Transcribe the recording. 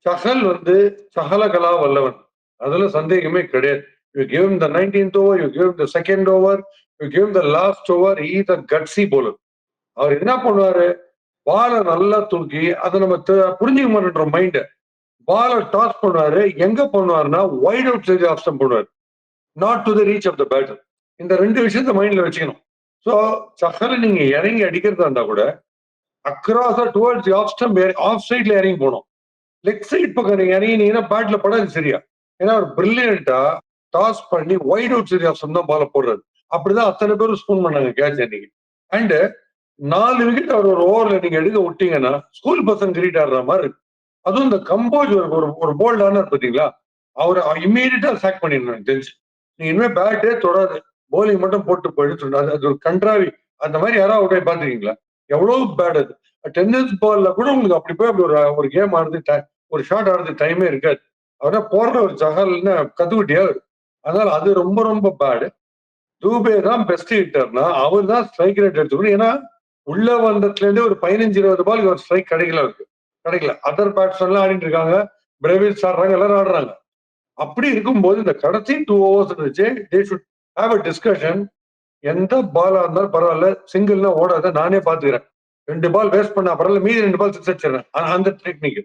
சஹல் வந்து சகலகலா வல்லவன். அதுல சந்தேகமே கிடையாது. You give him the 19th over, you give him the second over, you give him the last over, he is a gutsy bowler. அவர் என்ன பண்ணுவாரு, பால நல்லா தூக்கி அதை நம்ம புரிஞ்சுக்க மாட்டோம் மைண்ட். பால டாஸ் பண்ணுவாரு, எங்க பண்ணுவாருன்னா wide outside off stump பண்ணுவாரு, not to the reach of the batter. இந்த ரெண்டு விஷயத்த மைண்ட்ல வச்சுக்கணும். சோ சஹல் நீங்க இறங்கி அடிக்கிறதா இருந்தா கூட across towards off stump, off சைட்ல இறங்கி போகணும். லெக் சைட் பக்கம் நீங்க இறங்கினீங்கன்னா பேட்ல படாது சரியா. ஏன்னா அவர் பிரில்லியண்டா டாஸ் பண்ணி wide outside off stump தான் பால போடுறாரு. அப்படிதான் அத்தனை பேரும் ஸ்பூன் பண்ணாங்க கேட்ச் அன்னைக்கு. அண்ட் 4 விக்கெட் அவர் ஒரு ஓவர்ல நீங்க எடுக்க விட்டீங்கன்னா ஸ்கூல் பசங்க கிரீட் ஆடுற மாதிரி இருக்கு. அதுவும் இந்த கம்போஸ் ஒரு போல்டான பார்த்தீங்களா, அவர் இம்மீடியட்டா சாக் பண்ணிடணும் தெரிஞ்சு. நீங்க இனிமே பேட்டே தொடாது, போலிங் மட்டும் போட்டு போயிட்டு அது ஒரு கன்றாவி. அந்த மாதிரி யாராவது அவுட் பாத்துருக்கீங்களா? எவ்வளவு பேட் அது. டென்னிஸ் பால்ல கூட உங்களுக்கு அப்படி போய் அப்படி ஒரு கேம் ஆடுறது, ஒரு ஷாட் ஆடுறது டைமே இருக்காது. அவரா போடுற ஒரு சகல்னு கத்துக்கிட்டே. அதனால அது ரொம்ப ரொம்ப பேடு. தூபே தான் பெஸ்ட் ஹிட்டர்னா அவர் தான் ஸ்ட்ரைக் ரேட் எடுத்துக்கணும். ஏன்னா உள்ள வந்ததுல இருந்து ஒரு 15-20 பால் ஒரு ஸ்ட்ரைக் கிடைக்கல அவருக்கு. கிடைக்கல. அதர் பேட்ஸ்மேன் ஆடிட்டு இருக்காங்க, பிரேவில்ஸ் ஆடுறாங்க, எல்லாரும் ஆடுறாங்க. அப்படி இருக்கும்போது இந்த கடைசி 2 overs இருந்துச்சு, they should have a discussion. எந்த பாலா இருந்தாலும் பரவாயில்ல, சிங்கிள்னா ஓடாத, நானே பாத்துக்கிறேன். 2 பால் வேஸ்ட் பண்ண பரவாயில்ல, மீதி 2 பால் சிக்ஸ் அடிச்சிடறேன். அந்த டெக்னிக்